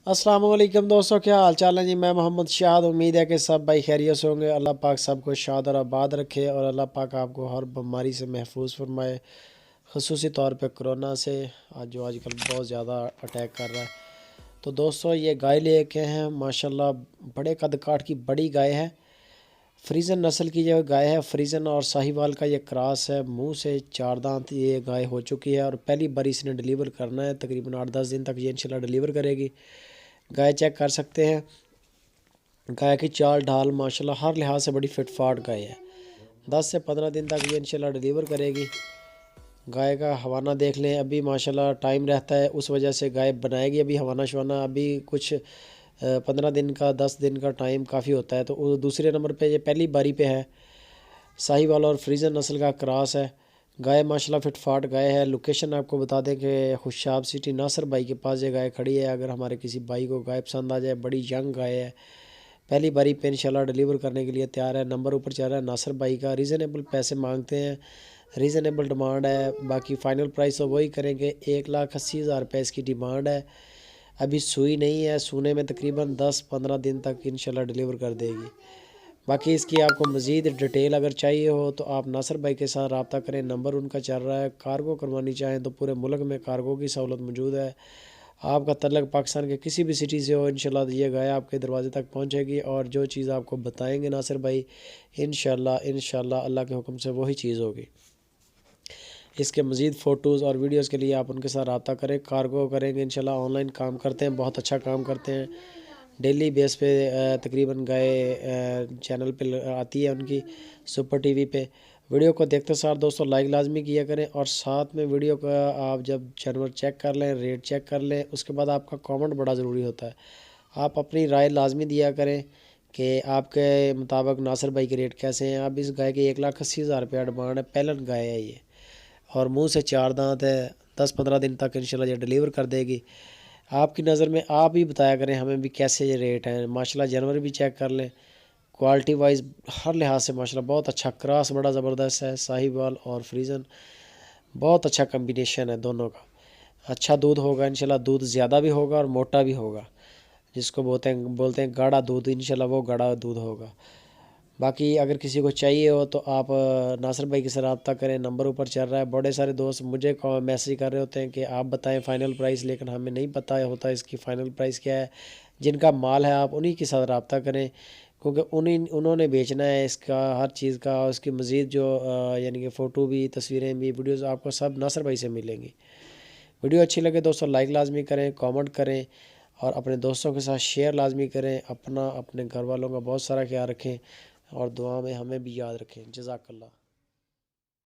अस्सलाम वालेकुम दोस्तों, क्या हाल चाल है जी। मैं मोहम्मद शाद। उम्मीद है कि सब भाई खैरियत से होंगे। अल्लाह पाक सबको शाद और आबाद रखे और अल्लाह पाक आपको हर बीमारी से महफूज फरमाए, ख़ुसूसी तौर पे कोरोना से जो आजकल बहुत ज़्यादा अटैक कर रहा है। तो दोस्तों ये गाय लेके हैं माशाल्लाह, बड़े कद काठ की बड़ी गाय है। फ्रीजन नस्ल की जो गाय है, फ्रीजन और साहिवाल का ये क्रॉस है। मुंह से 4 दांत ये गाय हो चुकी है और पहली बार इसने डिलीवर करना है। तकरीबन 8-10 दिन तक ये इंशाल्लाह डिलीवर करेगी। गाय चेक कर सकते हैं। गाय की चाल ढाल माशाल्लाह हर लिहाज से बड़ी फिटफाट गाय है। 10 से 15 दिन तक ये इंशाल्लाह डिलीवर करेगी। गाय का हवाना देख लें, अभी माशाल्लाह टाइम रहता है, उस वजह से गाय बनाएगी अभी हवाना शवाना। अभी कुछ 15 दिन का 10 दिन का टाइम काफ़ी होता है। तो दूसरे नंबर पे ये पहली बारी पे है। साहिवाल और फ्रीजन नस्ल का क्रॉस है। गाय माशाल्लाह फिटफाट गाय है। लोकेशन आपको बता दें कि खुशाब सिटी नासर भाई के पास ये गाय खड़ी है। अगर हमारे किसी भाई को गाय पसंद आ जाए, बड़ी यंग गाय है, पहली बारी पे इंशाल्लाह डिलीवर करने के लिए तैयार है। नंबर ऊपर चल रहा है नासर भाई का। रीज़नेबल पैसे मांगते हैं, रीज़नेबल डिमांड है। बाकी फ़ाइनल प्राइस तो वही करेंगे। 1,80,000 रुपये इसकी डिमांड है। अभी सूई नहीं है, सूने में तकरीबन 10-15 दिन तक इंशाल्लाह डिलीवर कर देगी। बाकी इसकी आपको मज़ीद डिटेल अगर चाहिए हो तो आप नासर भाई के साथ रब्ता करें। नंबर उनका चल रहा है। कार्गो करवानी चाहें तो पूरे मुल्क में कार्गो की सहूलत मौजूद है। आपका तल्लक पाकिस्तान के किसी भी सिटी से हो, इंशाल्लाह ये गाय आपके दरवाजे तक पहुंचेगी। और जो चीज़ आपको बताएंगे नासिर भाई, इंशाल्लाह अल्लाह के हुक्म से वही चीज़ होगी। इसके मज़ीद फ़ोटोज़ और वीडियोज़ के लिए आप उनके साथ रब्ता करें। कार्गो करेंगे इंशाल्लाह। ऑनलाइन काम करते हैं, बहुत अच्छा काम करते हैं। डेली बेस पे तकरीबन गाय चैनल पे आती है उनकी, सुपर टीवी पे। वीडियो को देखते सार दोस्तों लाइक लाजमी किया करें और साथ में वीडियो का आप जब जानवर चेक कर लें, रेट चेक कर लें, उसके बाद आपका कमेंट बड़ा ज़रूरी होता है। आप अपनी राय लाजमी दिया करें कि आपके मुताबिक नासिर भाई के रेट कैसे हैं। अब इस गाय के 1,80,000 रुपया डिमांड है। पैलन गाय है ये और मुंह से 4 दांत है। 10-15 दिन तक इंशाल्लाह ये डिलीवर कर देगी। आपकी नज़र में आप ही बताया करें हमें भी कैसे ये रेट हैं। माशाल्लाह जानवर भी चेक कर लें, क्वालिटी वाइज हर लिहाज से माशाल्लाह बहुत अच्छा। क्रॉस बड़ा ज़बरदस्त है। साहिवाल और फ्रीजन बहुत अच्छा कम्बिनेशन है दोनों का। अच्छा दूध होगा इंशाल्लाह, दूध ज़्यादा भी होगा और मोटा भी होगा। जिसको बोलते हैं गाढ़ा दूध, इंशाल्लाह वो गाढ़ा दूध होगा। बाकी अगर किसी को चाहिए हो तो आप नासिर भाई के साथ रब्ता करें। नंबर ऊपर चल रहा है। बड़े सारे दोस्त मुझे मैसेज कर रहे होते हैं कि आप बताएं फ़ाइनल प्राइस, लेकिन हमें नहीं पता होता इसकी फ़ाइनल प्राइस क्या है। जिनका माल है आप उन्हीं के साथ रब्ता करें, क्योंकि उन्होंने बेचना है इसका हर चीज़ का। उसकी मज़ीद जो यानी कि फ़ोटो भी, तस्वीरें भी, वीडियोज़ आपको सब नासिर भाई से मिलेंगी। वीडियो अच्छी लगे दोस्तों लाइक लाजमी करें, कमेंट करें और अपने दोस्तों के साथ शेयर लाजमी करें। अपना अपने घर वालों का बहुत सारा ख्याल रखें और दुआ में हमें भी याद रखें। जज़ाकल्लाह।